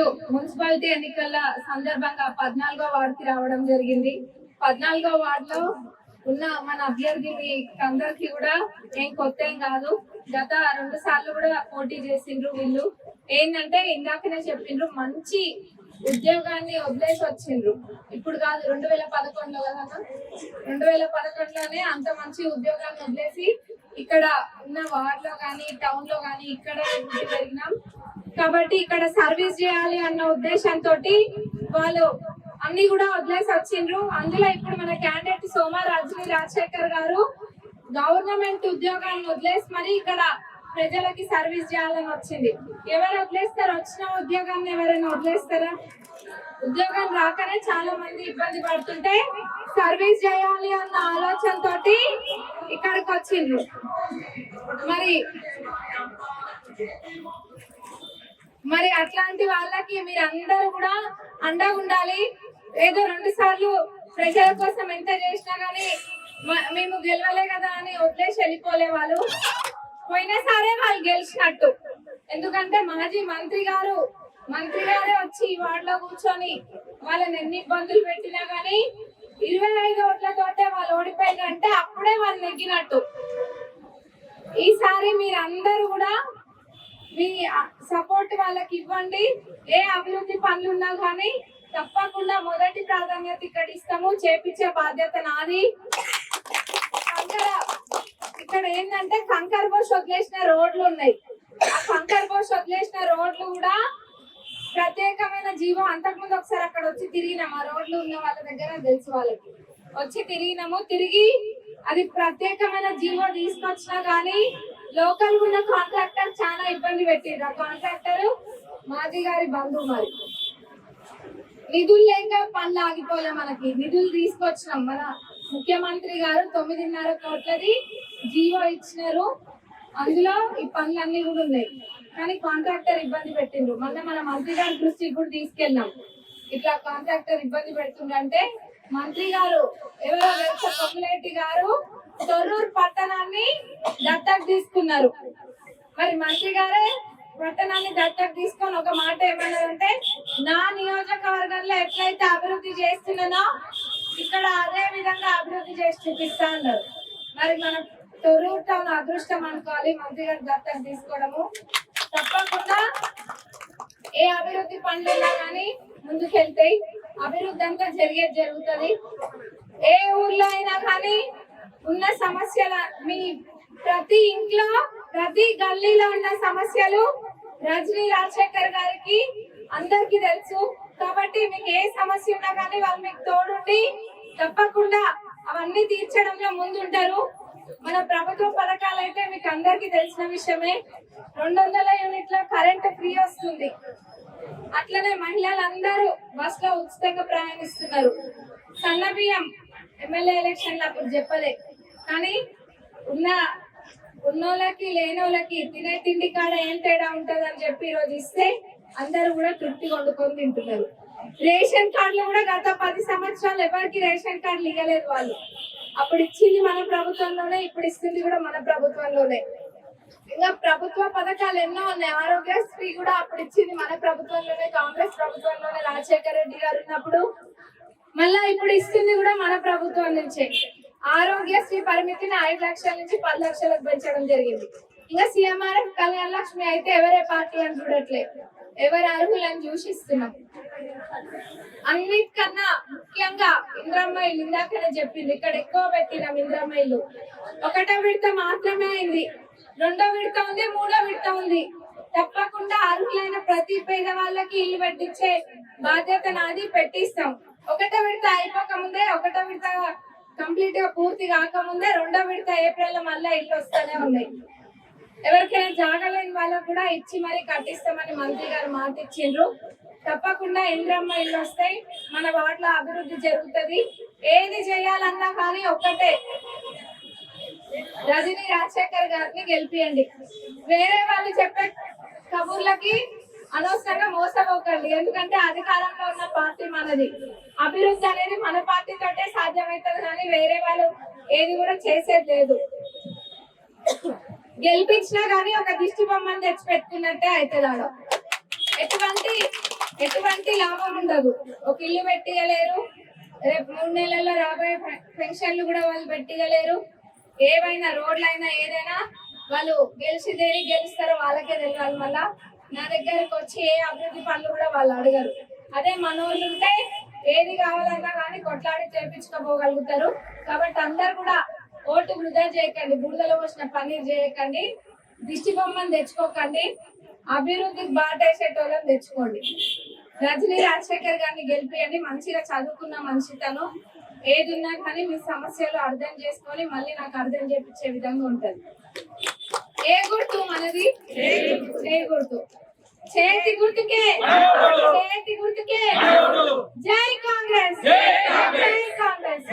ఈరోజు మున్సిపాలిటీ ఎన్నికల సందర్భంగా 14వ వార్డుకి రావడం జరిగింది. 14వ వార్డులో ఉన్న మన అభ్యర్థి అందరికి కూడా ఏం కొత్త ఏం కాదు. గత 2 సార్లు కూడా పోటీ చేసిండ్రు. వీళ్ళు ఏంటంటే ఇందాకనే చెప్పిండ్రు, మంచి ఉద్యోగాన్ని వదిలేసి వచ్చిండ్రు. ఇప్పుడు కాదు, 2011లో కదా, 2011లోనే అంత మంచి ఉద్యోగాన్ని వదిలేసి ఇక్కడ ఉన్న వార్డులో కానీ టౌన్ లో కానీ ఇక్కడ పెరిగినాం కాబట్టి ఇక్కడ సర్వీస్ చేయాలి అన్న ఉద్దేశంతో వాళ్ళు అన్ని కూడా వదిలేసి వచ్చిండ్రు. అందులో ఇప్పుడు మన క్యాండిడేట్ సోమా రజనీ రాజశేఖర్ గారు గవర్నమెంట్ ఉద్యోగాన్ని వదిలేసి మరి ఇక్కడ ప్రజలకి సర్వీస్ చేయాలని వచ్చింది. ఎవరు వదిలేస్తారు? వచ్చిన ఉద్యోగాన్ని ఎవరైనా వదిలేస్తారా? ఉద్యోగం రాకనే చాలా మంది ఇబ్బంది పడుతుంటే సర్వీస్ చేయాలి అన్న ఆలోచనతో ఇక్కడికి వచ్చిండ్రు. మరి అట్లాంటి వాళ్ళకి మీరు అందరూ కూడా అండగా ఉండాలి. ఏదో 2 సార్లు ప్రజల కోసం ఎంత చేసినా గానీ మేము గెలవలే కదా అని వదిలేసి వెళ్ళిపోలే వాళ్ళు. పోయినా సరే వాళ్ళు గెలిచినట్టు. ఎందుకంటే మాజీ మంత్రి గారే వచ్చి ఈ వార్డులో కూర్చొని వాళ్ళని ఎన్ని ఇబ్బందులు పెట్టినా గానీ 25 ఓట్లతోటే వాళ్ళు ఓడిపోయిందంటే అప్పుడే వాళ్ళు నెగ్గినట్టు. ఈసారి మీరందరూ కూడా మీ సపోర్ట్ వాళ్ళకి ఇవ్వండి. ఏ అభివృద్ధి పనులు ఉన్నా కానీ తప్పకుండా మొదటి ప్రాధాన్యత ఇక్కడ ఇస్తాము. చేపించే బాధ్యత నాది. ఇక్కడ ఏంటంటే కంకర్ బోష్ వదిలేసిన రోడ్లు ఉన్నాయి. ఆ కంకర్ బోష్ వదిలేసిన రోడ్లు కూడా ప్రత్యేకమైన జీవం. అంతకుముందు ఒకసారి అక్కడ వచ్చి తిరిగినాము. ఆ రోడ్లు ఉన్న వాళ్ళ దగ్గర తెలుసు, వాళ్ళకి వచ్చి తిరిగి అది ప్రత్యేకమైన జీవో తీసుకొచ్చినా గానీ లోకల్ ఉన్న కాంట్రాక్టర్ చాలా ఇబ్బంది పెట్టిండ్రు. ఆ కాంట్రాక్టర్ మాజీ గారి బంధువు. మరి నిధులు లేక పనులు ఆగిపోలే. మనకి నిధులు తీసుకొచ్చినాం. మన ముఖ్యమంత్రి గారు 9.5 కోట్లది జీవో ఇచ్చినారు. అందులో ఈ పనులన్నీ కూడా ఉన్నాయి. కానీ కాంట్రాక్టర్ ఇబ్బంది పెట్టిండ్రు. మన మంత్రి గారి దృష్టికి కూడా తీసుకెళ్ళాం. ఇట్లా కాంట్రాక్టర్ ఇబ్బంది పెడుతుండంటే మంత్రి గారు ఎవరో పొంగులేటి గారు తొర్రూరు పట్టణాన్ని దత్తత తీసుకున్నారు. మరి మంత్రి గారే పట్టణాన్ని దత్తత తీసుకొని ఒక మాట ఏమన్నారంటే, నా నియోజకవర్గంలో ఎట్లయితే అభివృద్ధి చేస్తున్నానో ఇక్కడ అదే విధంగా అభివృద్ధి చేసి చూపిస్తా అన్నారు. మరి మన తొర్రూరు టౌన్ అదృష్టం అనుకోవాలి మంత్రి గారు దత్తత తీసుకోవడము. తప్పకుండా ఏ అభివృద్ధి పనులు కానీ ముందుకెళ్తాయి. అభివృద్ధి అంతా జరుగుతుంది. ఏ ఊర్లో అయినా కానీ ఉన్న సమస్యల మీ ప్రతి ఇంట్లో ప్రతి గల్లీలో ఉన్న సమస్యలు రజనీ రాజశేఖర్ గారికి అందరికి తెలుసు. కాబట్టి మీకు ఏ సమస్య ఉన్నా కానీ వాళ్ళు మీకు తోడుండి తప్పకుండా అవన్నీ తీర్చడంలో ముందుంటారు. మన ప్రభుత్వ పథకాలు అయితే మీకు అందరికి తెలిసిన విషయమే. 200 యూనిట్ల కరెంట్ ఫ్రీ వస్తుంది. అట్లనే మహిళలందరూ బస్ లో ఉచితంగా ప్రయాణిస్తున్నారు. సన్న బియ్యం ఎమ్మెల్యే ఎలక్షన్లు అప్పుడు చెప్పలే, కానీ ఉన్నోళ్ళకి లేనోళ్ళకి తినే తిండి కాడ ఏం తేడా ఉంటది అని చెప్పి ఈరోజు ఇస్తే అందరూ కూడా తృప్తి వండుకొని తింటున్నారు. రేషన్ కార్డులు కూడా గత 10 సంవత్సరాలు ఎవరికి రేషన్ కార్డులు ఇవ్వలేదు. వాళ్ళు అప్పుడు ఇచ్చింది మన ప్రభుత్వంలోనే, ఇప్పుడు ఇస్తుంది కూడా మన ప్రభుత్వంలోనే. ఇంకా ప్రభుత్వ పథకాలు ఎన్నో ఉన్నాయి. ఆరోగ్యశ్రీ కూడా అప్పుడు ఇచ్చింది మన ప్రభుత్వంలోనే, కాంగ్రెస్ ప్రభుత్వంలోనే, రాజశేఖర రెడ్డి గారు ఉన్నప్పుడు. మళ్ళా ఇప్పుడు ఇస్తుంది కూడా మన ప్రభుత్వం నుంచే. ఆరోగ్యశ్రీ పరిమితిని 5 లక్షల నుంచి 10 లక్షలకు పెంచడం జరిగింది. ఇంకా సీఎంఆర్ఎఫ్ కళ్యాణ లక్ష్మి అయితే ఎవరే పార్టీ అని చూడట్లే, ఎవరు అర్హులని చూసిస్తున్నాం. అన్నిటికన్నా ముఖ్యంగా ఇంద్రమ్మాయిలు ఇందాకనే చెప్పింది, ఇక్కడ ఎక్కువ పెట్టినాం. ఇంద్రమ్మాయిలు 1వ విడత మాత్రమే అయింది, 2వ విడత ఉంది, 3వ విడత ఉంది. తప్పకుండా అర్హులైన ప్రతి పేద వాళ్ళకి ఇల్లు పెట్టించే బాధ్యత నాది, పెట్టిస్తాం. 1వ విడత అయిపోకముందే, 1వ విడత కంప్లీట్ గా పూర్తి కాకముందే 2వ విడత ఏప్రిల్ లో మళ్ళీ ఇల్లు వస్తూనే ఉన్నాయి. ఎవరికైనా జాగలేని వాళ్ళకు కూడా ఇచ్చి మరి కట్టిస్తామని మంత్రి గారు మాట ఇచ్చిండ్రు. తప్పకుండా ఇంద్రమ్మ ఇల్లు వస్తాయి. మన వార్డులో అభివృద్ధి జరుగుతుంది. ఏది చేయాలన్నా కానీ ఒక్కటే, రజనీ రాజశేఖర్ గారిని గెలిపియండి. వేరే వాళ్ళు చెప్పే కబుర్లకి అనవసరంగా మోసపోకండి. ఎందుకంటే అధికారంలో ఉన్న పార్టీ మనది. అభివృద్ధి అనేది మన పార్టీతోటే సాధ్యమవుతుంది, కానీ వేరే వాళ్ళు ఏది కూడా చేసేది లేదు. గెలిపించినా గానీ ఒక దిష్టి బొమ్మని తెచ్చి పెట్టుకున్నట్టే అవుతుంది. ఎటువంటి ఎటువంటి లాభం ఉండదు. ఒక ఇల్లు పెట్టియలేరు, రేపు 3 నెలల్లో రాబోయే పెన్షన్లు కూడా వాళ్ళు పెట్టియలేరు. ఏవైనా రోడ్లైనా ఏదైనా వాళ్ళు గెలుస్తారో వాళ్ళకే తెలియాలి. మళ్ళా నా దగ్గరకు వచ్చి ఏ అభివృద్ధి పనులు కూడా వాళ్ళు అడగరు. అదే మనోళ్ళు ఉంటే ఏది కావాలన్నా కానీ కొట్లాడి చేపించుకోగలుగుతారు. కాబట్టి అందరు కూడా ఓటు వృధా చేయకండి, బురదలో పోసిన పన్నీర్ చేయకండి, దిష్టి బొమ్మను తెచ్చుకోకండి, అభివృద్ధికి బాటేసేటోళ్ళని తెచ్చుకోండి. రజనీ రాజశేఖర్ గారిని గెలిపియండి. మంచిగా చదువుకున్న మనిషి తను. ఏది ఉన్నా కానీ మీ సమస్యలు అర్థం చేసుకొని మళ్ళీ నాకు అర్థం చేపించే విధంగా ఉంటది. ఏ గుర్తు మనది? ఏ గుర్తు? చేతి గుర్తుకే, చేతి గుర్తుకే. జై కాంగ్రెస్, జై కాంగ్రెస్.